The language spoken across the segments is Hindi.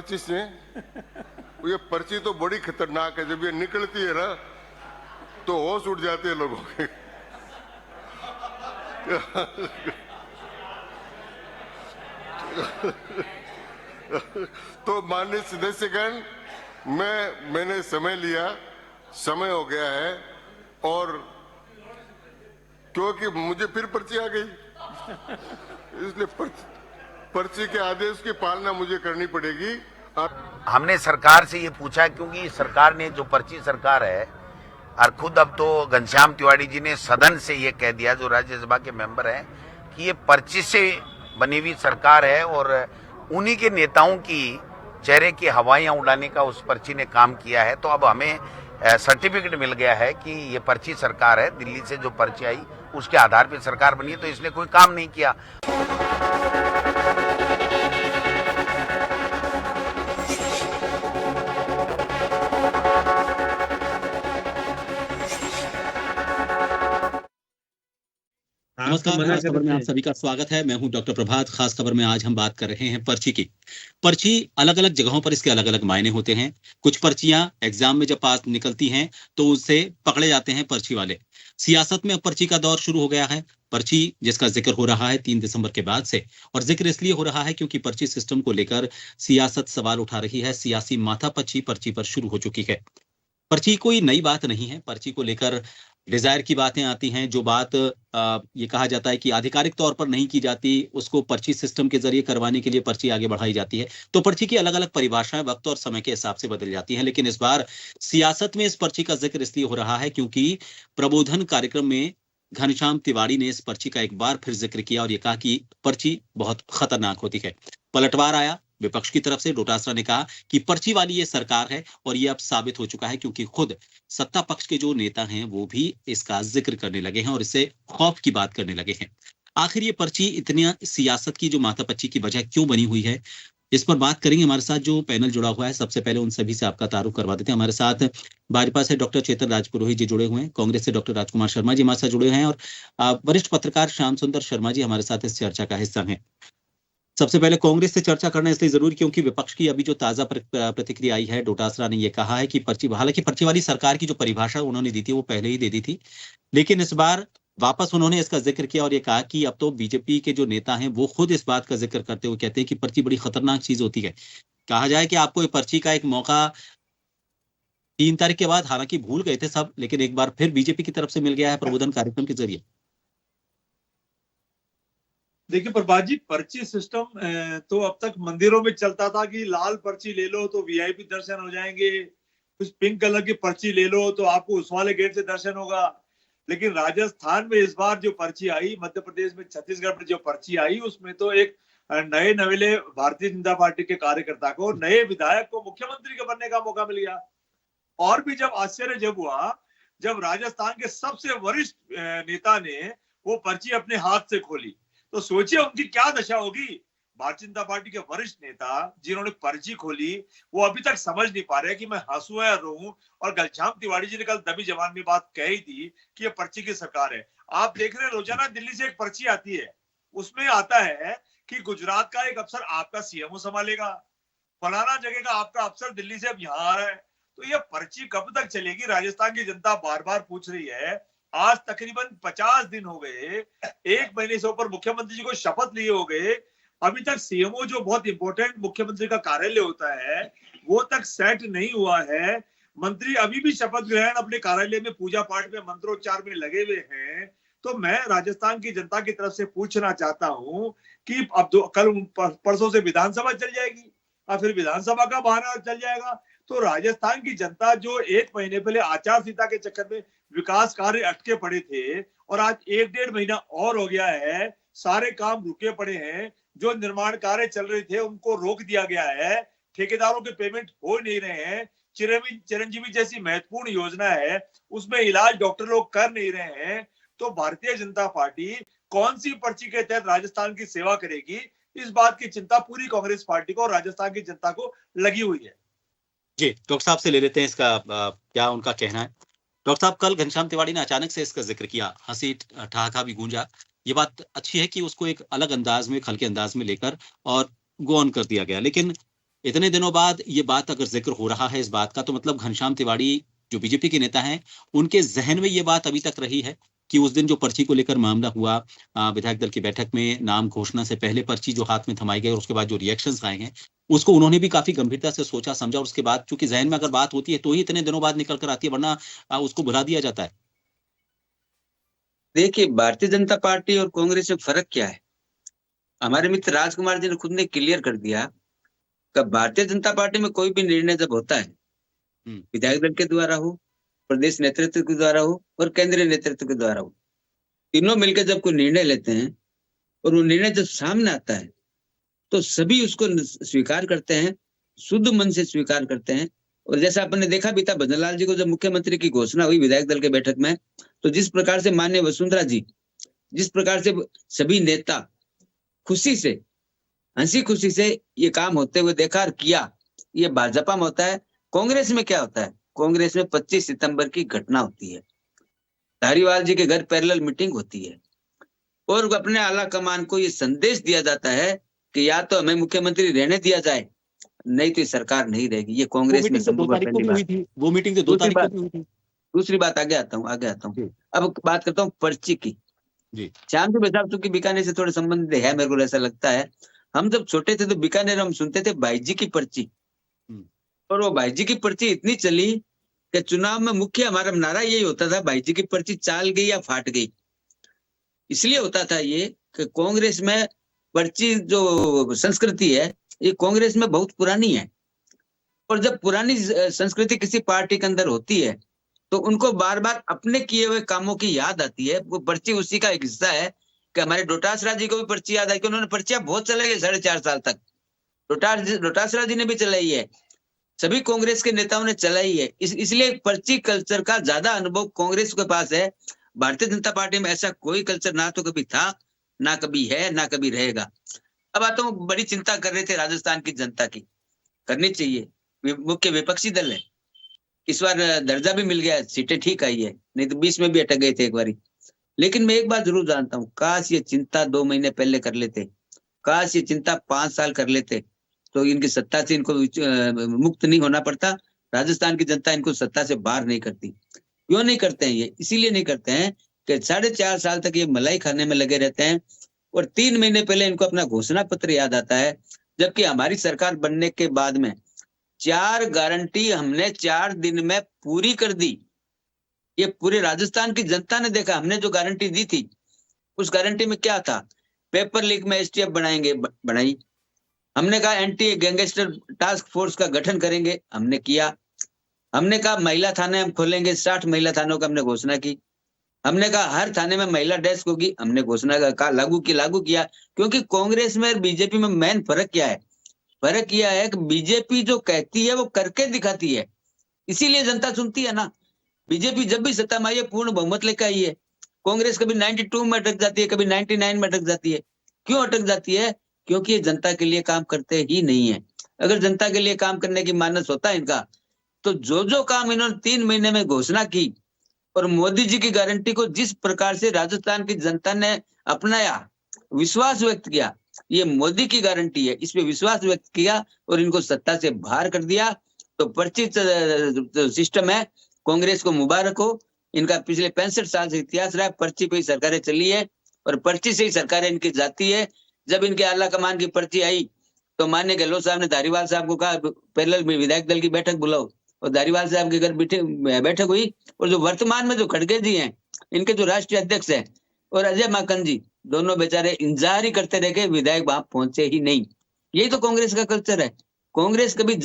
पर्ची से, ये पर्ची तो बड़ी खतरनाक है, जब ये निकलती है ना तो होश उड़ जाते हैं लोगों के। तो माननीय सदस्यगण, मैंने समय लिया, समय हो गया है, और क्योंकि मुझे फिर पर्ची आ गई, इसलिए पर्ची के आदेश की पालना मुझे करनी पड़ेगी। हमने सरकार से ये पूछा, क्योंकि सरकार ने जो पर्ची सरकार है, और खुद अब तो घनश्याम तिवारी जी ने सदन से ये कह दिया, जो राज्यसभा के मेंबर हैं, कि ये पर्ची से बनी हुई सरकार है और उन्हीं के नेताओं की चेहरे की हवाइयां उड़ाने का उस पर्ची ने काम किया है। तो अब हमें सर्टिफिकेट मिल गया है कि ये पर्ची सरकार है, दिल्ली से जो पर्ची आई उसके आधार पर सरकार बनी है, तो इसने कोई काम नहीं किया। नमस्कार, खास खबर में आप सभी का स्वागत है। मैं हूं डॉक्टर प्रभात। खास खबर में आज हम बात कर रहे हैं पर्ची की। पर्ची अलग अलग जगहों पर इसके अलग अलग मायने होते हैं। कुछ पर्चियां एग्जाम में जब पास निकलती हैं तो उससे पकड़े जाते हैं पर्ची वाले। सियासत में अब पर्ची का दौर शुरू हो गया है। पर्ची जिसका जिक्र हो रहा है 3 दिसंबर के बाद से, और जिक्र इसलिए हो रहा है क्योंकि पर्ची सिस्टम को लेकर सियासत सवाल उठा रही है। सियासी माथापच्ची पर्ची पर शुरू हो चुकी है। पर्ची कोई नई बात नहीं है। पर्ची को लेकर डिजायर की बातें आती हैं। जो बात ये कहा जाता है कि आधिकारिक तौर पर नहीं की जाती, उसको पर्ची सिस्टम के जरिए करवाने के लिए पर्ची आगे बढ़ाई जाती है। तो पर्ची की अलग अलग परिभाषाएं वक्त और समय के हिसाब से बदल जाती हैं। लेकिन इस बार सियासत में इस पर्ची का जिक्र इसलिए हो रहा है क्योंकि प्रबोधन कार्यक्रम में घनश्याम तिवारी ने इस पर्ची का एक बार फिर जिक्र किया और ये कहा कि पर्ची बहुत खतरनाक होती है। पलटवार आया विपक्ष की तरफ से। डोटासरा ने कहा कि पर्ची वाली ये सरकार है, और ये अब साबित हो चुका है क्योंकि खुद सत्ता पक्ष के जो नेता हैं वो भी इसका जिक्र करने लगे हैं और इससे खौफ की बात करने लगे हैं। आखिर ये पर्ची इतनी सियासत की जो माथापच्ची की वजह क्यों बनी हुई है, इस पर बात करेंगे। हमारे साथ जो पैनल जुड़ा हुआ है, सबसे पहले उन सभी से आपका तारुफ करवा देते हैं। हमारे साथ भाजपा से डॉक्टर चेतन राजपुरोहित जी जुड़े हुए हैं, कांग्रेस से डॉक्टर राजकुमार शर्मा जी हमारे साथ जुड़े हैं, और वरिष्ठ पत्रकार श्याम सुंदर शर्मा जी हमारे साथ इस चर्चा का हिस्सा हैं। सबसे पहले कांग्रेस से चर्चा करना इसलिए जरूरी क्योंकि विपक्ष की अभी जो ताजा प्रतिक्रिया आई है, डोटासरा ने यह कहा है कि पर्ची, हालांकि पर्ची वाली सरकार की जो परिभाषा उन्होंने दी थी वो पहले ही दे दी थी, लेकिन इस बार वापस उन्होंने इसका जिक्र किया और ये कहा कि अब तो बीजेपी के जो नेता हैं वो खुद इस बात का जिक्र करते हुए कहते हैं कि पर्ची बड़ी खतरनाक चीज होती है। कहा जाए कि आपको ये पर्ची का एक मौका 3 तारीख के बाद, हालांकि भूल गए थे सब, लेकिन एक बार फिर बीजेपी की तरफ से मिल गया है प्रबोधन कार्यक्रम के जरिए। देखिए प्रभात जी, पर्ची सिस्टम तो अब तक मंदिरों में चलता था कि लाल पर्ची ले लो तो वीआईपी दर्शन हो जाएंगे, कुछ पिंक कलर की पर्ची ले लो तो आपको उस वाले गेट से दर्शन होगा। लेकिन राजस्थान में इस बार जो पर्ची आई, मध्य प्रदेश में, छत्तीसगढ़ में जो पर्ची आई, उसमें तो एक नए नवेले भारतीय जनता पार्टी के कार्यकर्ता को, नए विधायक को मुख्यमंत्री के बनने का मौका मिल गया। और भी जब आश्चर्य जब हुआ, जब राजस्थान के सबसे वरिष्ठ नेता ने वो पर्ची अपने हाथ से खोली, तो सोचिए उनकी क्या दशा होगी। भारतीय जनता पार्टी के वरिष्ठ नेता जिन्होंने पर्ची खोली, वो अभी तक समझ नहीं पा रहे कि मैं हंसू या रोऊं। और घनश्याम तिवारी जी ने कल दबी जबान में बात कही थी कि ये पर्ची की सरकार है। आप देख रहे हैं रोजाना दिल्ली से एक पर्ची आती है, उसमें आता है कि गुजरात का एक अफसर आपका सीएमओ संभालेगा, फलाना जगह का आपका अफसर दिल्ली से अब यहाँ आ रहा है। तो ये पर्ची कब तक चलेगी, राजस्थान की जनता बार बार पूछ रही है। आज तकरीबन 50 दिन हो गए, 1 महीने से ऊपर मुख्यमंत्री जी को शपथ लिए हो गए, अभी तक सीएमओ जो बहुत इंपॉर्टेंट मुख्यमंत्री का कार्यालय होता है वो तक सेट नहीं हुआ है। मंत्री अभी भी शपथ ग्रहण अपने कार्यालय में पूजा पाठ में मंत्रोच्चार में लगे हुए हैं। तो मैं राजस्थान की जनता की तरफ से पूछना चाहता हूं कि अब कल परसों से विधानसभा चल जाएगी और फिर विधानसभा का बहाना चल जाएगा। तो राजस्थान की जनता जो 1 महीने पहले आचार संहिता के चक्कर में विकास कार्य अटके पड़े थे, और आज 1-1.5 महीना और हो गया है, सारे काम रुके पड़े हैं। जो निर्माण कार्य चल रहे थे उनको रोक दिया गया है, ठेकेदारों के पेमेंट हो नहीं रहे हैं, चिरंजीवी जैसी महत्वपूर्ण योजना है उसमें इलाज डॉक्टर लोग कर नहीं रहे हैं। तो भारतीय जनता पार्टी कौन सी पर्ची के तहत राजस्थान की सेवा करेगी, इस बात की चिंता पूरी कांग्रेस पार्टी को और राजस्थान की जनता को लगी हुई है। जी, डॉक्टर साहब से ले लेते हैं इसका क्या उनका कहना है। डॉक्टर साहब, कल घनश्याम तिवारी ने अचानक से इसका जिक्र किया, हंसी ठहाका भी गूंजा। ये बात अच्छी है कि उसको एक अलग अंदाज में, हल्के अंदाज में लेकर और गो ऑन कर दिया गया, लेकिन इतने दिनों बाद ये बात अगर जिक्र हो रहा है इस बात का, तो मतलब घनश्याम तिवाड़ी जो बीजेपी के नेता हैं, उनके जहन में ये बात अभी तक रही है कि उस दिन जो पर्ची को लेकर मामला हुआ, विधायक दल की बैठक में नाम घोषणा से पहले पर्ची जो हाथ में थमाई गई और उसके बाद जो रिएक्शंस आए हैं, उसको उन्होंने भी काफी गंभीरता से सोचा समझा, और उसके बाद चूंकि जहन में अगर बात होती है तो ही इतने दिनों बाद निकल कर आती है, वरना उसको भुला दिया जाता है। देखिए, भारतीय जनता पार्टी और कांग्रेस में फर्क क्या है? हमारे मित्र राजकुमार जी ने खुद ने क्लियर कर दिया कि भारतीय जनता पार्टी में कोई भी निर्णय जब होता है, विधायक दल के द्वारा हो, प्रदेश नेतृत्व के द्वारा हो और केंद्रीय नेतृत्व के द्वारा हो, तीनों मिलकर जब कोई निर्णय लेते हैं और वो निर्णय जब सामने आता है तो सभी उसको स्वीकार करते हैं, शुद्ध मन से स्वीकार करते हैं। और जैसा आपने देखा भी था भजनलाल जी को जब मुख्यमंत्री की घोषणा हुई विधायक दल के बैठक में, तो जिस प्रकार से माननीय वसुंधरा जी, जिस प्रकार से सभी नेता खुशी से, हंसी खुशी से ये काम होते हुए देखा और किया, ये भाजपा में होता है। कांग्रेस में क्या होता है? कांग्रेस में 25 सितंबर की घटना होती है, धारीवाल जी के घर पैरेलल मीटिंग होती है और अपने आला कमान को ये संदेश दिया जाता है कि या तो हमें मुख्यमंत्री रहने दिया जाए, नहीं तो सरकार नहीं रहेगी। ये कांग्रेस में संभव है। वो मीटिंग तो 2 तारीख को हुई थी। दूसरी बात आगे आता हूँ। अब बात करता हूँ पर्ची की। श्याम जी साहब, चूंकि बीकानेर से थोड़े संबंधित है, मेरे को ऐसा लगता है, हम जब छोटे थे तो बीकानेर हम सुनते थे भाई जी की पर्ची, और वो भाई जी की पर्ची इतनी चली कि चुनाव में मुख्य हमारा नारा यही होता था, भाई जी की पर्ची चाल गई या फाट गई। इसलिए होता था ये कि कांग्रेस में पर्ची जो संस्कृति है ये कांग्रेस में बहुत पुरानी है, और जब पुरानी संस्कृति किसी पार्टी के अंदर होती है तो उनको बार बार अपने किए हुए कामों की याद आती है। वो पर्ची उसी का एक हिस्सा है कि हमारे डोटासरा जी को भी पर्ची याद आई कि उन्होंने पर्चियां बहुत चलाई है 4.5 साल तक। डोटासरा जी ने भी चलाई है, सभी कांग्रेस के नेताओं ने चलाई है। इसलिए पर्ची कल्चर का ज्यादा अनुभव कांग्रेस के पास है। भारतीय जनता पार्टी में ऐसा कोई कल्चर ना तो कभी था, ना कभी है, ना कभी रहेगा। अब आता हूँ, बड़ी चिंता कर रहे थे राजस्थान की जनता की, करनी चाहिए, मुख्य विपक्षी दल है, इस बार दर्जा भी मिल गया, सीटें ठीक आई है, नहीं तो 20 में भी अटक गए थे एक बारी। लेकिन मैं एक बात जरूर जानता हूँ, काश ये चिंता 2 महीने पहले कर लेते, काश ये चिंता 5 साल कर लेते तो इनकी सत्ता से इनको मुक्त नहीं होना पड़ता। राजस्थान की जनता इनको सत्ता से बाहर नहीं करती। क्यों नहीं करते हैं ये? इसीलिए नहीं करते हैं कि 4.5 साल तक ये मलाई खाने में लगे रहते हैं और 3 महीने पहले इनको अपना घोषणा पत्र याद आता है, जबकि हमारी सरकार बनने के बाद में 4 गारंटी हमने 4 दिन में पूरी कर दी। ये पूरे राजस्थान की जनता ने देखा। हमने जो गारंटी दी थी उस गारंटी में क्या था? पेपर लीक में एसटीएफ बनाएंगे, बनाई। हमने कहा एंटी गैंगस्टर टास्क फोर्स का गठन करेंगे, हमने किया। हमने कहा महिला थाने हम खोलेंगे, 60 महिला थानों का हमने घोषणा की। हमने कहा हर थाने में महिला डेस्क होगी, हमने घोषणा का लागू किया। क्योंकि कांग्रेस में और बीजेपी में मेन फर्क क्या है? फर्क यह है कि बीजेपी जो कहती है वो करके दिखाती है, इसीलिए जनता सुनती है ना। बीजेपी जब भी सत्ता में आई है पूर्ण बहुमत लेकर आई है। कांग्रेस कभी 92 में अटक जाती है, कभी 99 में अटक जाती है। क्यों अटक जाती है? क्योंकि ये जनता के लिए काम करते ही नहीं है। अगर जनता के लिए काम करने की मानस होता है इनका, तो जो काम इन्होंने 3 महीने में घोषणा की और मोदी जी की गारंटी को जिस प्रकार से राजस्थान की जनता ने अपनाया, विश्वास व्यक्त किया, ये मोदी की गारंटी है, इस पे विश्वास व्यक्त किया और इनको सत्ता से बाहर कर दिया। तो पर्ची सिस्टम है, कांग्रेस को मुबारक हो। इनका पिछले 65 साल से इतिहास रहा है, पर्ची पे ही सरकारें चली है और पर्ची से ही सरकारें इनकी जाती है। जब इनके आला कमान की पर्ची आई तो माननीय गहलोत साहब ने धारीवाल साहब को कहा पैरेलल में विधायक दल की बैठक बुलाओ, और धारीवाल साहब के घर बैठक हुई। और जो वर्तमान में जो खड़गे जी हैं, इनके जो राष्ट्रीय अध्यक्ष हैं, और अजय माकन जी, दोनों बेचारे इंतजार ही करते रहे, विधायक वहां पहुंचे ही नहीं। यही तो कांग्रेस का कल्चर है। कांग्रेस कभी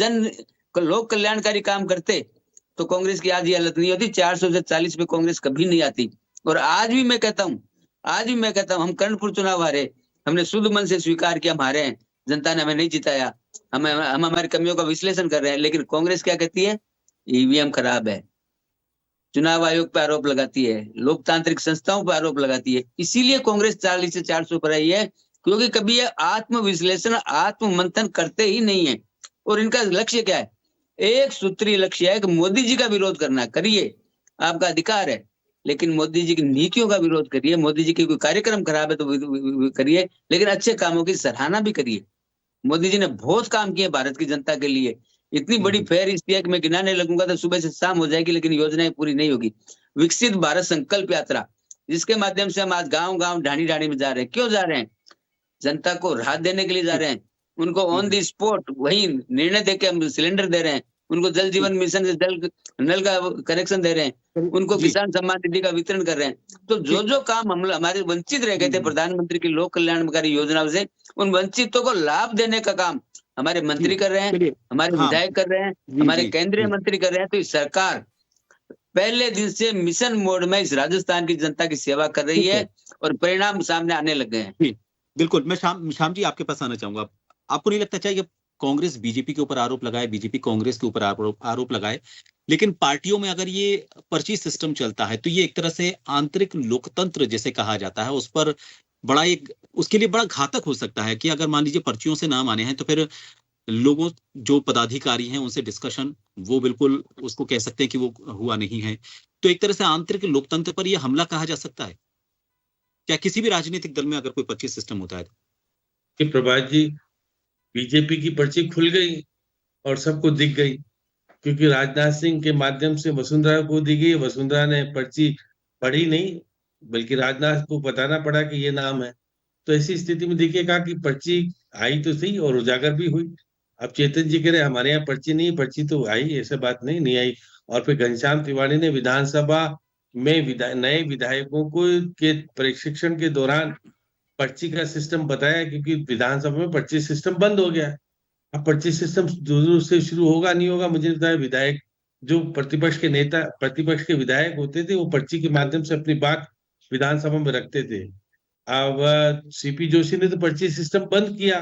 लोक कल्याणकारी काम करते तो कांग्रेस की आज ये हालत नहीं होती। 400 से 40 पे कांग्रेस कभी नहीं आती। और आज भी मैं कहता हूँ हम कर्णपुर चुनाव हारे, हमने शुद्ध मन से स्वीकार किया हम हारे हैं, जनता ने हमें नहीं जिताया, हम हमारी कमियों का विश्लेषण कर रहे हैं। लेकिन कांग्रेस क्या कहती है? ईवीएम खराब है, चुनाव आयोग पर आरोप लगाती है, लोकतांत्रिक संस्थाओं पर आरोप लगाती है। इसीलिए कांग्रेस 40 से 400 पर आई है, क्योंकि कभी ये आत्मविश्लेषण, आत्ममंथन करते ही नहीं है। और इनका लक्ष्य क्या है? एक सूत्रीय लक्ष्य है कि मोदी जी का विरोध करना। करिए, आपका अधिकार है, लेकिन मोदी जी की नीतियों का विरोध करिए। मोदी जी के कोई कार्यक्रम खराब है तो करिए, लेकिन अच्छे कामों की सराहना भी करिए। मोदी जी ने बहुत काम किए भारत की जनता के लिए। इतनी बड़ी फेयर इसलिए कि मैं गिनाने लगूंगा तो सुबह से शाम हो जाएगी, लेकिन योजनाएं पूरी नहीं होगी। विकसित भारत संकल्प यात्रा, जिसके माध्यम से हम आज गांव गांव ढाणी ढाणी में जा रहे हैं। क्यों जा रहे हैं? जनता को राहत देने के लिए जा रहे हैं। उनको ऑन दी स्पॉट वही निर्णय देके हम सिलेंडर दे रहे हैं। उनको जल जीवन मिशन से जल नल का कनेक्शन दे रहे हैं। उनको किसान सम्मान निधि का वितरण कर रहे हैं। तो जो जो काम हम हमारे वंचित रह गए थे प्रधानमंत्री की लोक कल्याणकारी योजनाओं से, उन वंचितों को लाभ देने का काम हमारे मंत्री कर रहे हैं, हमारे विधायक कर रहे हैं, हमारे केंद्रीय मंत्री कर रहे हैं। तो इस सरकार पहले दिन से मिशन मोड में इस राजस्थान की जनता की सेवा कर रही है और परिणाम सामने आने लग गए हैं। बिल्कुल। मैं श्याम जी आपके पास आना चाहूंगा। आपको नहीं लगता चाहिए कांग्रेस बीजेपी के ऊपर आरोप लगाए, बीजेपी कांग्रेस के ऊपर आरोप लगाए, लेकिन पार्टियों में अगर ये पर्ची सिस्टम चलता है तो ये एक तरह से आंतरिक लोकतंत्र जिसे कहा जाता है उस पर बड़ा एक उसके लिए बड़ा घातक हो सकता है कि अगर मान लीजिए पर्चियों से नाम आने हैं तो फिर लोगों जो पदाधिकारी हैं उनसे डिस्कशन वो बिल्कुल उसको कह सकते हैं कि वो हुआ नहीं है। तो एक तरह से आंतरिक लोकतंत्र पर यह हमला कहा जा सकता है क्या किसी भी राजनीतिक दल में अगर कोई पर्ची सिस्टम होता है कि प्रभात जी, बीजेपी की पर्ची खुल गई और सबको दिख गई, क्योंकि राजनाथ सिंह के माध्यम से वसुंधरा को दी गई। वसुंधरा ने पर्ची पढ़ी नहीं, बल्कि राजनाथ को बताना पड़ा कि ये नाम है। तो ऐसी स्थिति में देखिएगा कि पर्ची आई तो सही और उजागर भी हुई। अब चेतन जी कह रहे हमारे यहाँ पर्ची नहीं, पर्ची तो आई, ऐसा बात नहीं आई। और फिर घनश्याम तिवारी ने विधानसभा में नए विधायकों को के प्रशिक्षण के दौरान पर्ची का सिस्टम बताया, क्योंकि विधानसभा में पर्ची सिस्टम बंद हो गया है। अब पर्ची सिस्टम दूर से शुरू होगा नहीं होगा मुझे नहीं पता। विधायक जो प्रतिपक्ष के नेता, प्रतिपक्ष के विधायक होते थे, वो पर्ची के माध्यम से अपनी बात विधानसभा में रखते थे। अब सीपी जोशी ने तो पर्ची सिस्टम बंद किया।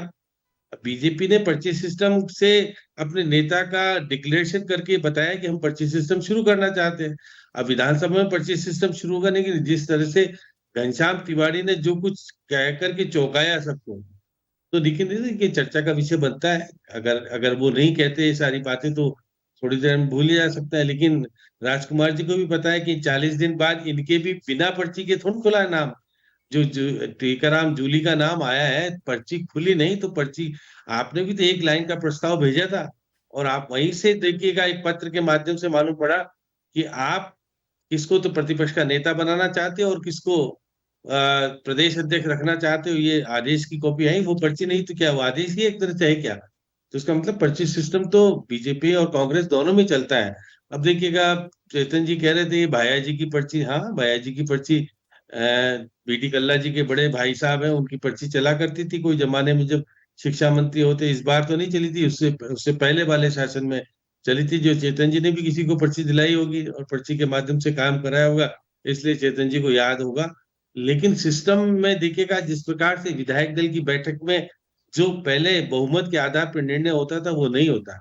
बीजेपी ने पर्ची सिस्टम से अपने नेता का डिक्लेरेशन करके बताया कि हम पर्ची सिस्टम शुरू करना चाहते हैं। अब विधानसभा में पर्ची सिस्टम शुरू होगा नहीं, जिस तरह से घनश्याम तिवारी ने जो कुछ कह करके चौंकाया सबको, तो लेकिन ये चर्चा का विषय बनता है। अगर वो नहीं कहते ये सारी बातें तो थोड़ी देर में भूल जा सकता है। लेकिन राजकुमार जी को भी पता है कि 40 दिन बाद इनके भी बिना पर्ची के थोड़ा खुला नाम, जो टीकाराम जूली का नाम आया है, पर्ची खुली नहीं। तो पर्ची आपने भी तो एक लाइन का प्रस्ताव भेजा था और आप वहीं से देखिएगा एक पत्र के माध्यम से मालूम पड़ा कि आप किसको तो प्रतिपक्ष का नेता बनाना चाहते हो और किसको प्रदेश अध्यक्ष रखना चाहते हो। ये आदेश की कॉपी आई, वो पर्ची नहीं तो क्या वो आदेश ही एक तरह से है क्या? तो इसका मतलब पर्ची सिस्टम तो बीजेपी और कांग्रेस दोनों में चलता है। अब देखिएगा चेतन जी कह रहे थे भाया जी की पर्ची, हाँ भाया जी की पर्ची बीटी कल्ला जी के बड़े भाई साहब हैं, उनकी पर्ची चला करती थी कोई जमाने में जब शिक्षा मंत्री होते। इस बार तो नहीं चली थी, उससे पहले वाले शासन में चली थी, जो चेतन जी ने भी किसी को पर्ची दिलाई होगी और पर्ची के माध्यम से काम कराया होगा, इसलिए चेतन जी को याद होगा। लेकिन सिस्टम में देखिएगा जिस प्रकार से विधायक दल की बैठक में जो पहले बहुमत के आधार पर निर्णय होता था वो नहीं होता।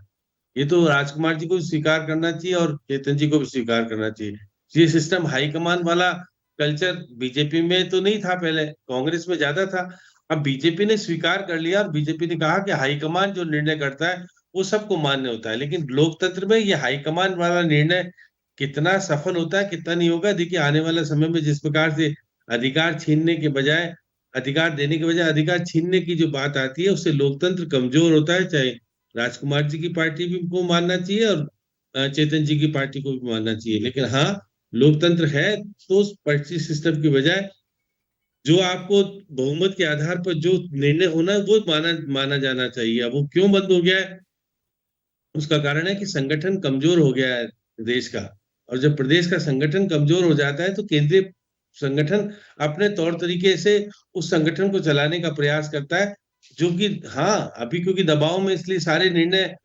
ये तो राजकुमार जी को स्वीकार करना चाहिए और चेतन जी को भी स्वीकार करना चाहिए। ये सिस्टम हाईकमान वाला कल्चर बीजेपी में तो नहीं था, पहले कांग्रेस में ज्यादा था। अब बीजेपी ने स्वीकार कर लिया और बीजेपी ने कहा कि हाईकमान जो निर्णय करता है वो सबको मान्य होता है। लेकिन लोकतंत्र में ये हाईकमान वाला निर्णय कितना सफल होता है कितना नहीं होगा, देखिए आने वाला समय में जिस प्रकार से अधिकार छीनने के बजाय अधिकार देने के बजाय अधिकार छीनने की जो बात आती है, उससे लोकतंत्र कमजोर होता है। चाहे राजकुमार जी की पार्टी भी को मानना चाहिए और चेतन जी की पार्टी को भी मानना चाहिए। लेकिन हाँ, लोकतंत्र है तो पर्ची सिस्टम की बजाय जो आपको बहुमत के आधार पर जो निर्णय होना है वो माना जाना चाहिए। अब वो क्यों बंद हो गया है, उसका कारण है कि संगठन कमजोर हो गया है देश का। और जब प्रदेश का संगठन कमजोर हो जाता है तो केंद्रीय संगठन अपने तौर तरीके से उस संगठन को चलाने का प्रयास करता है, जो कि हाँ अभी क्योंकि दबाव में इसलिए सारे निर्णय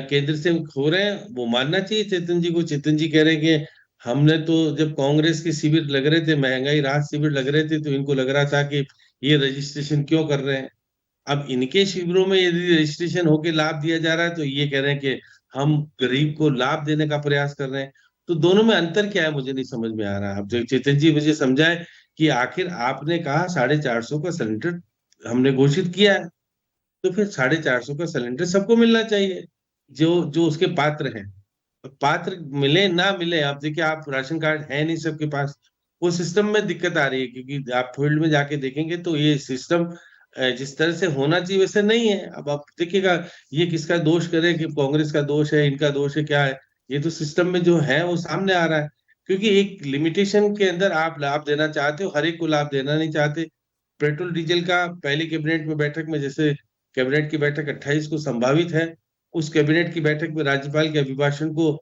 केंद्र से हो रहे हैं। वो मानना चाहिए चेतन जी को। चेतन जी कह रहे हैं कि हमने तो जब कांग्रेस के शिविर लग रहे थे, महंगाई राहत शिविर लग रहे थे, तो इनको लग रहा था कि ये रजिस्ट्रेशन क्यों कर रहे हैं। अब इनके शिविरों में यदि रजिस्ट्रेशन होके लाभ दिया जा रहा है तो ये कह रहे हैं कि हम गरीब को लाभ देने का प्रयास कर रहे हैं। तो दोनों में अंतर क्या है मुझे नहीं समझ में आ रहा। अब जो चेतन जी मुझे समझाए कि आखिर आपने कहा 450 का सिलेंडर हमने घोषित किया है, तो फिर 450 का सिलेंडर सबको मिलना चाहिए जो उसके पात्र हैं। पात्र मिले ना मिले, आप देखिए आप राशन कार्ड है नहीं सबके पास, वो सिस्टम में दिक्कत आ रही है। क्योंकि आप फील्ड में जाके देखेंगे तो ये सिस्टम जिस तरह से होना चाहिए वैसे नहीं है। अब आप देखिएगा, ये किसका दोष करे कि कांग्रेस का दोष है, इनका दोष है, क्या है? ये तो सिस्टम में जो है वो सामने आ रहा है, क्योंकि एक लिमिटेशन के अंदर आप लाभ देना चाहते हो, हर एक को लाभ देना नहीं चाहते। पेट्रोल डीजल का पहली कैबिनेट में बैठक में, जैसे कैबिनेट की बैठक 28 को संभावित है, उस कैबिनेट की बैठक में राज्यपाल के अभिभाषण को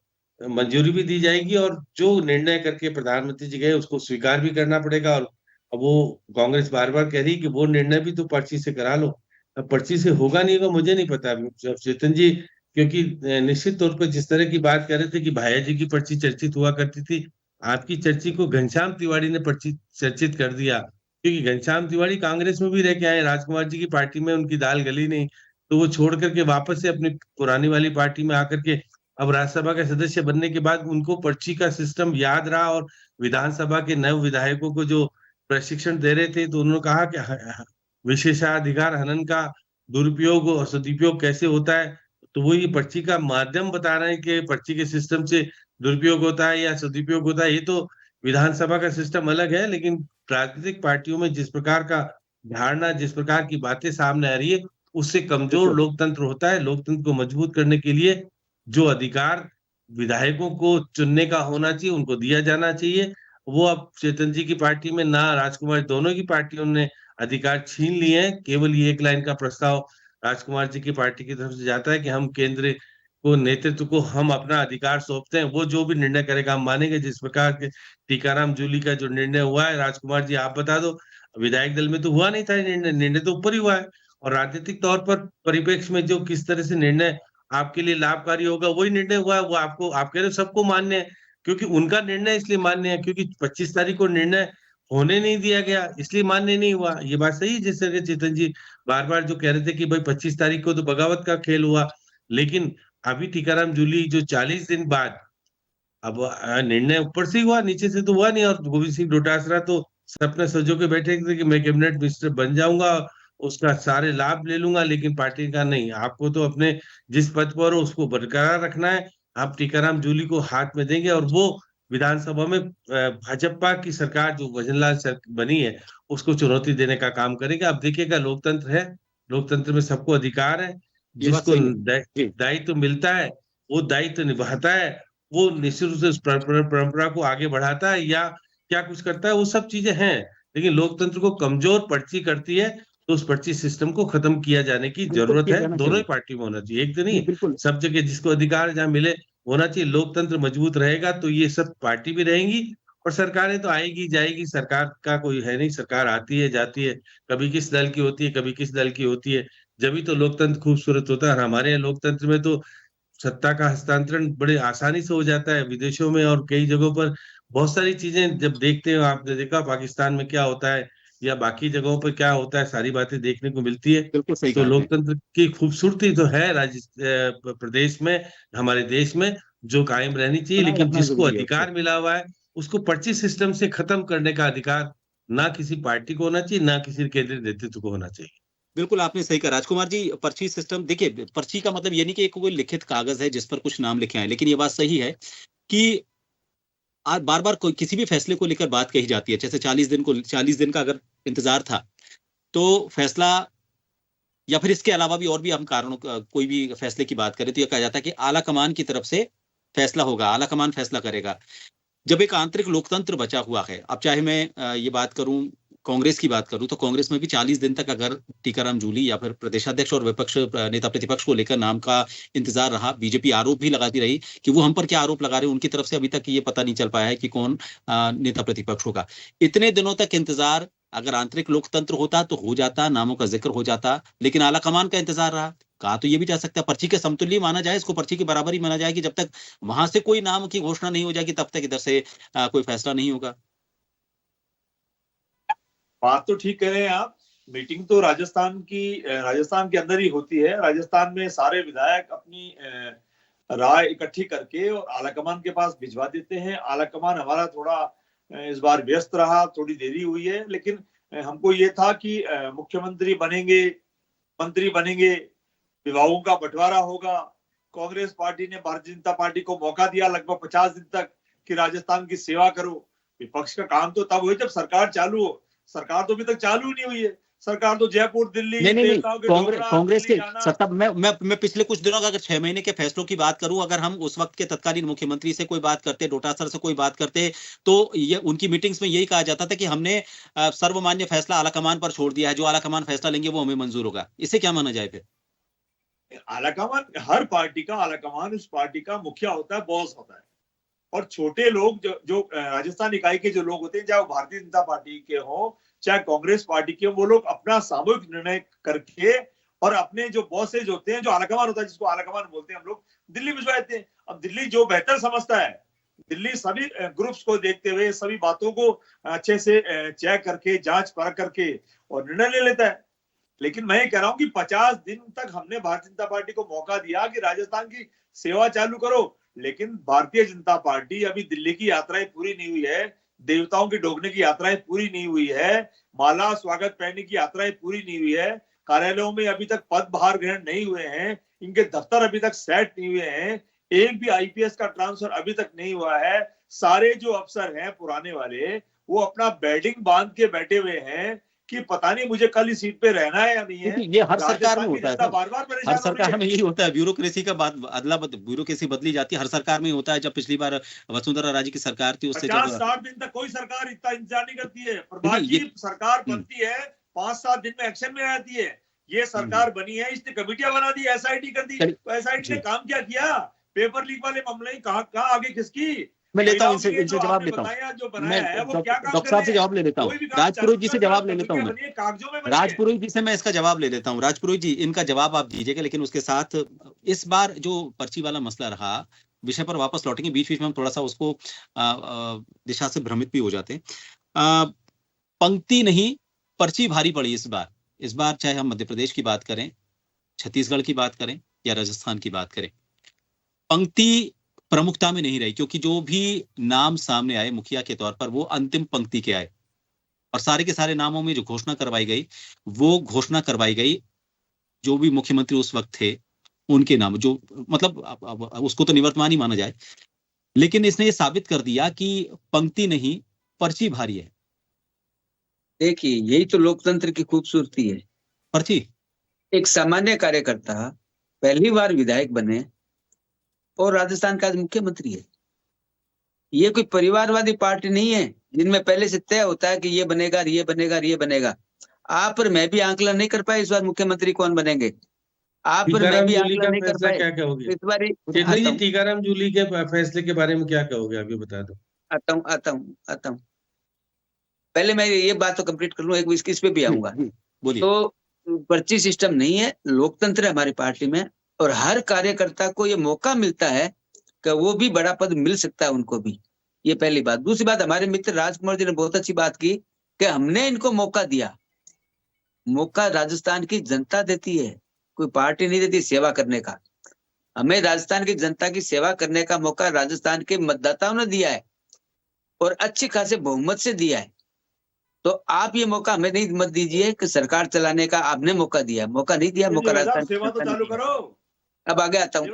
मंजूरी भी दी जाएगी, और जो निर्णय करके प्रधानमंत्री जी गए उसको स्वीकार भी करना पड़ेगा। और अब वो कांग्रेस बार बार कह रही है कि वो निर्णय भी तो पर्ची से करा लो। अब पर्ची से होगा नहीं होगा मुझे नहीं पता चेतन जी, क्योंकि निश्चित तौर पर जिस तरह की बात कर रहे थे कि भाया जी की पर्ची चर्चित हुआ करती थी, आपकी चर्ची को घनश्याम तिवारी ने पर्ची चर्चित कर दिया, क्योंकि घनश्याम तिवारी कांग्रेस में भी रह के आए, राजकुमार जी की पार्टी में उनकी दाल गली नहीं, तो वो छोड़ करके वापस से अपनी पुरानी वाली पार्टी में आकर के अब राज्यसभा के सदस्य बनने के बाद उनको पर्ची का सिस्टम याद रहा, और विधानसभा के नव विधायकों को जो प्रशिक्षण दे रहे थे तो उन्होंने कहा कि विशेषाधिकार हनन का दुरुपयोग और सदुपयोग कैसे होता है, तो वो ये पर्ची का माध्यम बता रहे हैं कि पर्ची के सिस्टम से दुरुपयोग होता है या सदुपयोग होता है। ये तो विधानसभा का सिस्टम अलग है, लेकिन राजनीतिक पार्टियों में जिस प्रकार का धारणा, जिस प्रकार की बातें सामने आ रही है, उससे कमजोर लोकतंत्र होता है। लोकतंत्र को मजबूत करने के लिए जो अधिकार विधायकों को चुनने का होना चाहिए उनको दिया जाना चाहिए, वो अब चेतन जी की पार्टी में ना राजकुमार, दोनों की पार्टियों ने अधिकार छीन लिए हैं। केवल ये एक लाइन का प्रस्ताव राजकुमार जी की पार्टी की तरफ से जाता है कि हम केंद्र को, नेतृत्व को हम अपना अधिकार सौंपते हैं, वो जो भी निर्णय करेगा हम मानेंगे। जिस प्रकार के टीकाराम जूली का जो निर्णय हुआ है, राजकुमार जी आप बता दो, विधायक दल में तो हुआ नहीं था निर्णय, निर्णय तो ऊपर ही हुआ है, और राजनीतिक तौर पर परिप्रेक्ष्य में जो किस तरह से निर्णय आपके लिए लाभकारी होगा वही निर्णय हुआ है, वो आपको, आप कह रहे हो सबको मान्य है, क्योंकि उनका निर्णय इसलिए मान्य है क्योंकि 25 तारीख को निर्णय होने नहीं दिया गया, इसलिए मान्य नहीं हुआ। ये बात सही है, जिस तरह चेतन जी बार बार जो कह रहे थे कि भाई 25 तारीख को तो बगावत का खेल हुआ, लेकिन अभी टीकाराम जूली जो 40 दिन बाद, अब निर्णय ऊपर से हुआ, नीचे से तो हुआ नहीं। और गोविंद सिंह डोटासरा तो सपने सजो के बैठे थे कि मैं कैबिनेट मिनिस्टर बन जाऊंगा, उसका सारे लाभ ले लूंगा, लेकिन पार्टी का नहीं, आपको तो अपने जिस पद पर हो उसको बरकरार रखना है। आप टीकाराम जूली को हाथ में देंगे और वो विधानसभा में भाजपा की सरकार जो भजनलाल बनी है उसको चुनौती देने का काम करेगा। अब देखिएगा, लोकतंत्र है, लोकतंत्र में सबको अधिकार है, जिसको दायित्व मिलता है वो दायित्व निभाता है, वो निश्चित रूप से उस परंपरा को आगे बढ़ाता है या क्या कुछ करता है, वो सब चीजें हैं। लेकिन लोकतंत्र को कमजोर पर्ची करती है, तो उस पर्ची सिस्टम को खत्म किया जाने की जरूरत है। दोनों ही पार्टी में होना चाहिए, एक तो नहीं, सब जगह जिसको अधिकार जहां मिले होना चाहिए। लोकतंत्र मजबूत रहेगा तो ये सब पार्टी भी रहेंगी, और सरकारें तो आएगी जाएगी, सरकार का कोई है नहीं, सरकार आती है जाती है, कभी किस दल की होती है कभी किस दल की होती है, जब भी तो लोकतंत्र खूबसूरत होता है। और हमारे यहाँ लोकतंत्र में तो सत्ता का हस्तांतरण बड़े आसानी से हो जाता है, विदेशों में और कई जगहों पर बहुत सारी चीजें जब देखते हो, आपने देखा पाकिस्तान में क्या होता है या बाकी जगहों पर क्या होता है, सारी बातें देखने को मिलती है। तो लोकतंत्र की खूबसूरती तो है प्रदेश में, हमारे देश में, जो कायम रहनी चाहिए। लेकिन जिसको अधिकार मिला हुआ है उसको पर्ची सिस्टम से खत्म करने का अधिकार ना किसी पार्टी को होना चाहिए, ना किसी केंद्रीय नेतृत्व को होना चाहिए। बिल्कुल आपने सही कहा राजकुमार जी। पर्ची सिस्टम, देखिए पर्ची का मतलब ये नहीं कि कोई लिखित कागज है जिस पर कुछ नाम लिखे हैं, लेकिन ये बात सही है कि आज बार बार कोई किसी भी फैसले को लेकर बात कही जाती है। जैसे 40 दिन का अगर इंतजार था तो फैसला, या फिर इसके अलावा भी और भी हम कारणों, कोई भी फैसले की बात करें तो यह कहा जाता है कि आला कमान की तरफ से फैसला होगा, आला कमान फैसला करेगा। जब एक आंतरिक लोकतंत्र बचा हुआ है, अब चाहे मैं ये बात करूं, कांग्रेस की बात करूं, तो कांग्रेस में भी 40 दिन तक अगर टीकाराम जूली या फिर प्रदेशाध्यक्ष और विपक्ष नेता प्रतिपक्ष को लेकर नाम का इंतजार रहा, बीजेपी आरोप भी लगाती रही कि वो हम पर क्या आरोप लगा रहे हैं, उनकी तरफ से अभी तक ये पता नहीं चल पाया है कि कौन नेता प्रतिपक्ष होगा। इतने दिनों तक इंतजार अगर आंतरिक लोकतंत्र होता तो हो जाता, नामों का जिक्र हो जाता, लेकिन आला कमान का इंतजार रहा। कहा तो ये भी जा सकता है पर्ची के समतुल्य माना जाए, इसको पर्ची के बराबर ही माना जाए कि जब तक वहां से कोई नाम की घोषणा नहीं हो जाएगी तब तक इधर से कोई फैसला नहीं होगा। बात तो ठीक कह रहे हैं आप। मीटिंग तो राजस्थान के अंदर ही होती है। राजस्थान में सारे विधायक अपनी राय इकट्ठी करके और आलाकमान के पास भिजवा देते हैं। आलाकमान हमारा थोड़ा इस बार व्यस्त रहा, थोड़ी देरी हुई है, लेकिन हमको ये था कि मुख्यमंत्री बनेंगे, मंत्री बनेंगे, विभागों का बंटवारा होगा। कांग्रेस पार्टी ने भारतीय जनता पार्टी को मौका दिया लगभग 50 दिन तक कि राजस्थान की सेवा करो। विपक्ष का काम तो तब हो जब सरकार चालू हो। सरकार तो अभी तक चालू नहीं हुई है। सरकार तो जयपुर, दिल्ली, नहीं देवताओं के डोगरा, कांग्रेस के दिल्ली जाना। सत्ता मैं पिछले कुछ दिनों का अगर 6 महीने के फैसलों की बात करूं, अगर हम उस वक्त के तत्कालीन मुख्यमंत्री से कोई बात करते, डोटासर से कोई बात करते, तो ये उनकी मीटिंग्स में यही कहा जाता था कि हमने सर्वमान्य फैसला आलाकमान पर छोड़ दिया है, जो आलाकमान फैसला लेंगे वो हमें मंजूर होगा। इसे क्या माना जाए फिर? आलाकमान, हर पार्टी का आलाकमान उस पार्टी का मुखिया होता है, बॉस होता है। और छोटे लोग जो राजस्थान इकाई के जो लोग होते हैं, चाहे वो भारतीय जनता पार्टी के हो चाहे कांग्रेस पार्टी के, वो लोग अपना सामूहिक निर्णय करके और अपने जो बॉसेज होते हैं, जो आलाकमान होता है, जिसको आलाकमान बोलते हैं हम लोग, दिल्ली भिजवा देते हैं। अब दिल्ली जो बेहतर समझता है, दिल्ली सभी ग्रुप्स को देखते हुए, सभी बातों को अच्छे से चेक करके, जांच परख करके और निर्णय ले लेता है। लेकिन मैं ये कह रहा हूं कि 50 दिन तक हमने भारतीय जनता पार्टी को मौका दिया कि राजस्थान की सेवा चालू करो, लेकिन भारतीय जनता पार्टी अभी दिल्ली की यात्राएं पूरी नहीं हुई है, देवताओं के डोगने की यात्राएं पूरी नहीं हुई है, माला स्वागत पहनने की यात्राएं पूरी नहीं हुई है, कार्यालयों में अभी तक पदभार ग्रहण नहीं हुए हैं, इनके दफ्तर अभी तक सेट नहीं हुए हैं, एक भी आईपीएस का ट्रांसफर अभी तक नहीं हुआ है। सारे जो अफसर हैं पुराने वाले, वो अपना बेडिंग बांध के बैठे हुए हैं कि पता नहीं मुझे कल इस सीट पे रहना है या नहीं है। ये हर सरकार में होता है, बार-बार हर सरकार में यही होता है। ब्यूरोक्रेसी का बात ब्यूरोक्रेसी बदली जाती है, हर सरकार में होता है। जब पिछली बार वसुंधरा राजे की सरकार थी, उससे 50-60 दिन तक कोई सरकार इतना इंतजार नहीं करती है। प्रभात जी, सरकार बनती है 5-7 दिन में एक्शन में आती है। ये सरकार बनी है, इसने कमेटियां बना दी, एसआईटी कर दी। तो एसआईटी ने काम क्या किया? पेपर लीक वाले मामले कहाँ आगे किसकी? मैं लेता हूं इनसे जवाब लेता हूं। मैं डॉक्टर साहब से जवाब ले लेता हूं, राजपुरोहित जी से जवाब ले लेता हूं। राजपुरोहित जी से मैं इसका जवाब ले लेता हूं। राजपुरोहित जी, इनका जवाब आप दीजिएगा, लेकिन उसके साथ इस बार जो पर्ची वाला मसला रहा, विषय पर वापस लौटेंगे। बीच बीच में हम थोड़ा सा उसको दिशा से भ्रमित भी हो जाते हैं। पंक्ति नहीं, पर्ची भारी पड़ी इस बार चाहे हम मध्य प्रदेश की बात करें, छत्तीसगढ़ की बात करें या राजस्थान की बात करें, पंक्ति प्रमुखता में नहीं रही, क्योंकि जो भी नाम सामने आए मुखिया के तौर पर, वो अंतिम पंक्ति के आए, और सारे के सारे नामों में जो घोषणा करवाई गई, वो घोषणा करवाई गई जो भी मुख्यमंत्री उस वक्त थे उनके नाम, जो मतलब उसको तो निवर्तमान ही माना जाए। लेकिन इसने ये साबित कर दिया कि पंक्ति नहीं, पर्ची भारी है। देखिए, यही तो लोकतंत्र की खूबसूरती है। पर्ची, एक सामान्य कार्यकर्ता पहली बार विधायक बने और राजस्थान का मुख्यमंत्री है। ये कोई परिवारवादी पार्टी नहीं है जिनमें पहले से तय होता है कि ये बनेगा, ये बनेगा, ये बनेगा। आप और मैं भी आंकलन नहीं कर पाए इस बार मुख्यमंत्री कौन बनेंगे। आप और मैं भी आंकलन नहीं कर पाए। क्या कहोगे इस बार टीकाराम जूली के फैसले के बारे में क्या कहोगे, अभी बता दो। आता हूँ। पहले मैं ये बात तो कंप्लीट कर लूं, एक इस पे भी आऊंगा। तो पर्ची सिस्टम नहीं है, लोकतंत्र है हमारी पार्टी में, और हर कार्यकर्ता को ये मौका मिलता है कि वो भी बड़ा पद मिल सकता है उनको भी। ये पहली बात। दूसरी बात, हमारे मित्र राजकुमार जी ने बहुत अच्छी बात की कि हमने इनको मौका दिया। मौका राजस्थान की जनता देती है, कोई पार्टी नहीं देती सेवा करने का। हमें राजस्थान की जनता की सेवा करने का मौका राजस्थान के मतदाताओं ने दिया है, और अच्छी खासे बहुमत से दिया है। तो आप ये मौका हमें नहीं मत दीजिए कि सरकार चलाने का आपने मौका दिया, मौका नहीं दिया। मौका राजस्थान सेवा तो चालू करो। अब आगे आता हूँ।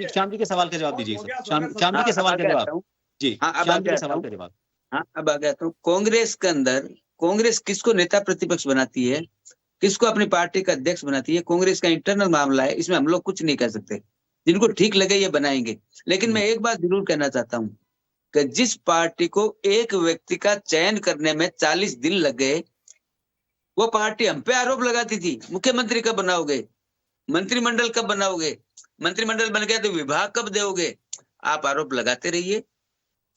श्याम जी के सवाल का जवाब दीजिए। श्याम जी के सवाल का जवाब जी। हाँ, अब आगे आता हूँ। कांग्रेस के अंदर कांग्रेस किसको नेता प्रतिपक्ष बनाती है, किसको अपनी पार्टी का अध्यक्ष बनाती है, कांग्रेस का इंटरनल मामला है, इसमें हम लोग कुछ नहीं कर सकते। जिनको ठीक लगे ये बनाएंगे। लेकिन मैं एक बात जरूर कहना चाहता हूँ कि जिस पार्टी को एक व्यक्ति का चयन करने में 40 दिन लग गए, वो पार्टी हम पे आरोप लगाती थी, मुख्यमंत्री कब बनाओगे, मंत्रिमंडल कब बनाओगे, मंत्रिमंडल बन गया तो विभाग कब दोगे। आप आरोप लगाते रहिए।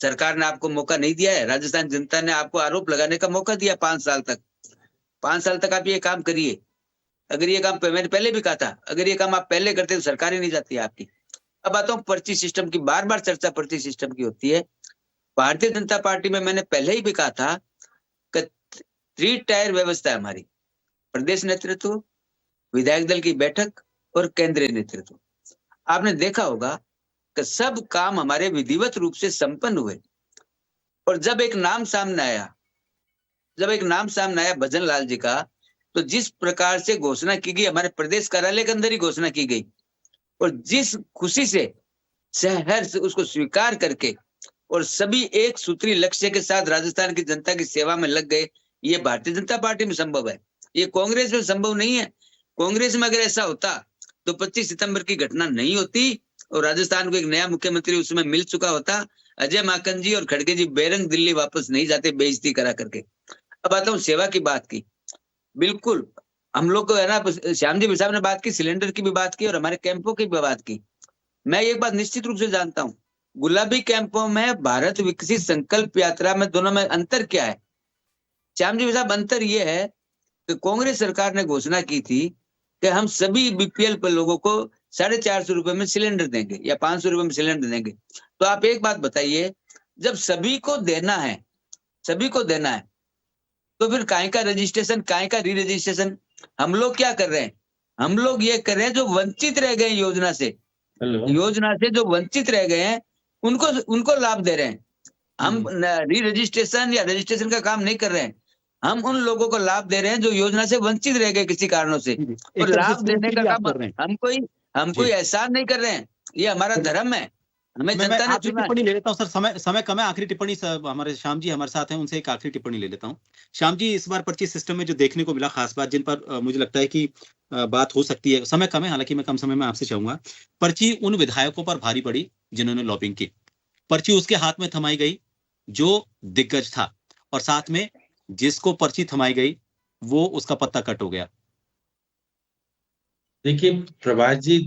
सरकार ने आपको मौका नहीं दिया है, राजस्थान जनता ने आपको आरोप लगाने का मौका दिया 5 साल तक। 5 साल तक आप ये काम करिए। अगर ये काम मैंने पहले भी कहा था, अगर ये काम आप पहले करते तो सरकार ही नहीं जाती आपकी। अब आता हूँ पर्ची सिस्टम की। बार बार चर्चा पर्ची सिस्टम की होती है। भारतीय जनता पार्टी में मैंने पहले ही भी कहा था कि 3 टायर व्यवस्था है हमारी, प्रदेश नेतृत्व, विधायक दल की बैठक और केंद्रीय नेतृत्व। आपने देखा होगा कि सब काम हमारे विधिवत रूप से संपन्न हुए, और जब एक नाम सामने आया भजन लाल जी का, तो जिस प्रकार से घोषणा की गई, हमारे प्रदेश कार्यालय के अंदर ही घोषणा की गई, और जिस खुशी से शहर से उसको स्वीकार करके और सभी एक सूत्री लक्ष्य के साथ राजस्थान की जनता की सेवा में लग गए। ये भारतीय जनता पार्टी में संभव है, ये कांग्रेस में संभव नहीं है। कांग्रेस में अगर ऐसा होता तो 25 सितंबर की घटना नहीं होती और राजस्थान को एक नया मुख्यमंत्री उसमें मिल चुका होता। अजय माकन जी और खड़गे जी बेरंग दिल्ली वापस नहीं जाते बेइज्जती करा करके। अब आता हूँ सेवा की बात की। बिल्कुल हम लोग को है ना, श्याम जी साहब ने बात की, सिलेंडर की भी बात की और हमारे कैंपों की भी बात की। मैं एक बात निश्चित रूप से जानता हूँ, गुलाबी कैंपों में भारत विकसित संकल्प यात्रा में दोनों में अंतर क्या है? श्याम जी साहब, अंतर यह है कि कांग्रेस सरकार ने घोषणा की थी कि हम सभी बीपीएल पर लोगों को 450 रुपए में सिलेंडर देंगे या 500 रुपए में सिलेंडर देंगे। तो आप एक बात बताइए, जब सभी को देना है तो फिर काय का रजिस्ट्रेशन, काय का री रजिस्ट्रेशन? हम लोग क्या कर रहे हैं? हम लोग ये कर रहे हैं जो वंचित रह गए योजना से जो वंचित रह गए हैं उनको लाभ दे रहे हैं। हम री रजिस्ट्रेशन या रजिस्ट्रेशन का काम नहीं कर रहे हैं, हम उन लोगों को लाभ दे रहे हैं जो योजना से वंचित रह गए किसी कारणों से, और लाभ देने का काम हम कोई एहसान नहीं कर रहे हैं। ये हमारा धर्म है, हमें जनता ने चुना। टिप्पणी ले लेता हूँ सर, समय कम है। आखिरी टिप्पणी हमारे श्याम जी हमारे साथ हैं, उनसे एक आखिरी टिप्पणी ले लेता हूँ। श्याम जी, इस बार पर्ची सिस्टम में जो देखने को मिला खास बात जिन पर मुझे लगता है कि बात हो सकती है, समय कम है, हालांकि मैं कम समय में आपसे चाहूंगा, पर्ची उन विधायकों पर भारी पड़ी जिन्होंने लॉबिंग की। पर्ची उसके हाथ में थमाई गई जो दिग्गज था, और साथ में जिसको पर्ची थमाई गई वो उसका पत्ता कट हो गया। देखिए प्रभात जी,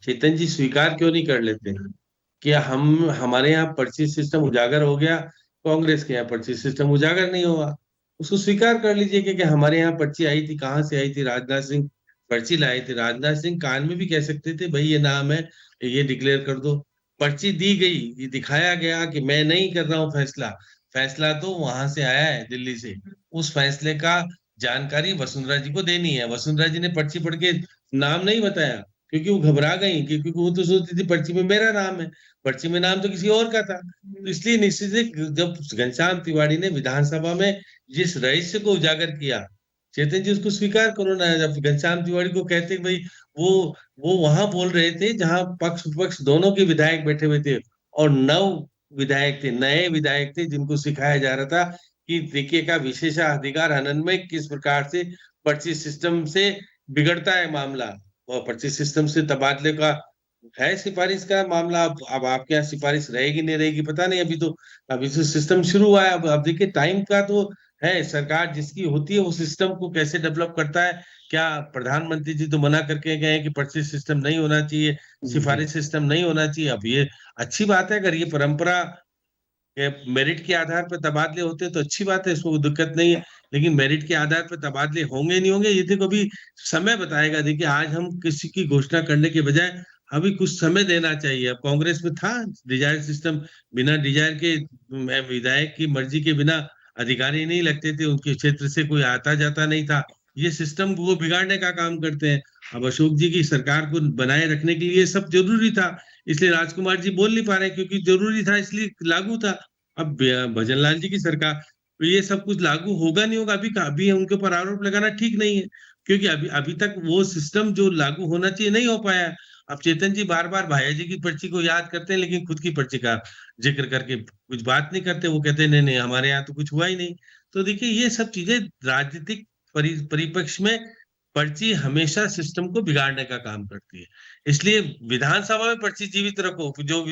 चेतन जी स्वीकार क्यों नहीं कर लेते हैं कि हमारे यहाँ पर्ची सिस्टम उजागर हो गया, कांग्रेस के यहाँ पर्ची सिस्टम उजागर नहीं हुआ? उसको स्वीकार कर लीजिए कि हमारे यहाँ पर्ची आई थी, कहाँ से आई थी? राजनाथ सिंह पर्ची लाए थे, राजनाथ सिंह कान में भी कह सकते थे भाई ये नाम है, ये डिक्लेयर कर दो। पर्ची दी गई, ये दिखाया गया कि मैं नहीं कर रहा हूँ फैसला तो वहां से आया है दिल्ली से। उस फैसले का जानकारी वसुंधरा जी को देनी है। वसुंधरा जी ने पर्ची पढ़ के नाम नहीं बताया क्योंकि वो घबरा गई, क्योंकि वो तो सोचती थी पर्ची में मेरा नाम है, पर्ची में नाम तो किसी और का था। तो इसलिए निश्चित जब घनश्याम तिवारी ने विधानसभा में जिस रहस्य को उजागर किया, चेतन जी उसको स्वीकार करो ना। जब घनश्याम तिवारी को कहते भाई वो वहां बोल रहे थे जहां पक्ष विपक्ष दोनों के विधायक बैठे हुए थे और 9 विधायक थे, नए विधायक थे, जिनको सिखाया जा रहा था कि देखिएगा विशेषाधिकार हनन में किस प्रकार से पर्ची सिस्टम से बिगड़ता है मामला, और पर्ची सिस्टम से तबादले का है सिफारिश का मामला। अब आपके यहाँ सिफारिश रहेगी नहीं रहेगी पता नहीं, अभी तो सिस्टम शुरू हुआ है। अब देखिए टाइम का तो है, सरकार जिसकी होती है वो सिस्टम को कैसे डेवलप करता है। क्या प्रधानमंत्री जी तो मना करके गए कि पर्ची सिस्टम नहीं होना चाहिए, सिफारिश सिस्टम नहीं होना चाहिए। अब ये अच्छी बात है, अगर ये परंपरा मेरिट के आधार पर तबादले होते तो अच्छी बात है, इसमें कोई दिक्कत नहीं है। लेकिन मेरिट के आधार पर तबादले होंगे नहीं होंगे ये तो कभी समय बताएगा। देखिए आज हम किसी की घोषणा करने के बजाय अभी कुछ समय देना चाहिए। अब कांग्रेस में था डिजायर सिस्टम, बिना डिजायर के विधायक की मर्जी के बिना अधिकारी नहीं लगते थे, उनके क्षेत्र से कोई आता जाता नहीं था। ये सिस्टम वो बिगाड़ने का काम करते हैं। अब अशोक जी की सरकार को बनाए रखने के लिए सब जरूरी था, इसलिए राजकुमार जी बोल नहीं पा रहे क्योंकि जरूरी था इसलिए लागू था। अब भजनलाल जी की सरकार तो ये सब कुछ लागू होगा नहीं होगा, अभी उनके ऊपर आरोप लगाना ठीक नहीं है क्योंकि अभी तक वो सिस्टम जो लागू होना चाहिए नहीं हो पाया। अब चेतन जी बार बार भाया जी की पर्ची को याद करते हैं लेकिन खुद की पर्ची का जिक्र करके कुछ बात नहीं करते। वो कहते हैं नहीं हमारे यहाँ तो कुछ हुआ ही नहीं। तो देखिए ये सब चीजें राजनीतिक परिप्रेक्ष्य में पर्ची हमेशा सिस्टम को बिगाड़ने का काम करती है। इसलिए विधानसभा में पर्ची जीवित रखो। जो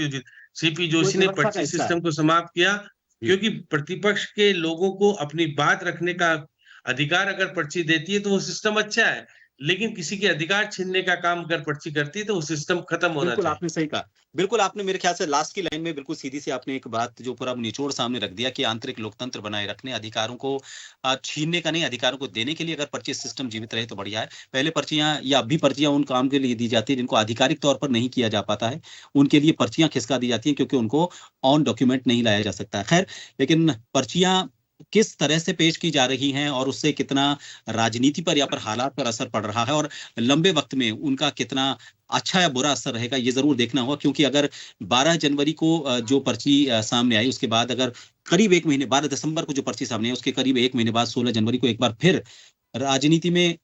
सीपी जोशी ने पर्ची सिस्टम को समाप्त किया क्योंकि प्रतिपक्ष के लोगों को अपनी बात रखने का अधिकार अगर पर्ची देती है तो वो सिस्टम अच्छा है, लेकिन किसी के अधिकार छीनने का काम अगर पर्ची करती है तो वो सिस्टम खत्म होना चाहिए। बिल्कुल आपने सही कहा। बिल्कुल आपने मेरे ख्याल से लास्ट की लाइन में बिल्कुल सीधी सी आपने एक बात जो पूरा निचोड़ सामने रख दिया कि आंतरिक लोकतंत्र बनाए रखने, अधिकारों को छीनने का नहीं, अधिकारों को देने के लिए अगर पर्ची सिस्टम जीवित रहे तो बढ़िया है। पहले पर्चियां या अभी पर्चियां उन काम के लिए दी जाती है जिनको आधिकारिक तौर पर नहीं किया जा पाता है, उनके लिए पर्चियां खिसका दी जाती है क्योंकि उनको ऑन डॉक्यूमेंट नहीं लाया जा सकता है। खैर, लेकिन पर्चियां किस तरह से पेश की जा रही हैं और उससे कितना राजनीति पर या पर हालात पर असर पड़ रहा है और लंबे वक्त में उनका कितना अच्छा या बुरा असर रहेगा ये जरूर देखना होगा। क्योंकि अगर 12 जनवरी को जो पर्ची सामने आई उसके बाद अगर करीब 1 महीने, 12 दिसंबर को जो पर्ची सामने आई उसके करीब 1 महीने बाद 16 जनवरी को एक बार फिर राजनीति में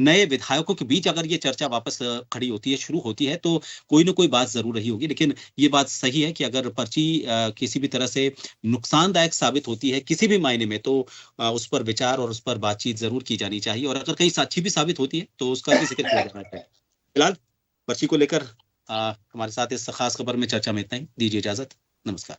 नए विधायकों के बीच अगर ये चर्चा वापस खड़ी होती है, शुरू होती है, तो कोई ना कोई बात जरूर रही होगी। लेकिन ये बात सही है कि अगर पर्ची किसी भी तरह से नुकसानदायक साबित होती है किसी भी मायने में, तो उस पर विचार और उस पर बातचीत जरूर की जानी चाहिए, और अगर कहीं अच्छी भी साबित होती है तो उसका भी जिक्र किया जाना चाहिए। फिलहाल पर्ची को लेकर हमारे साथ इस खास खबर में चर्चा में इतना ही। दीजिए इजाजत, नमस्कार।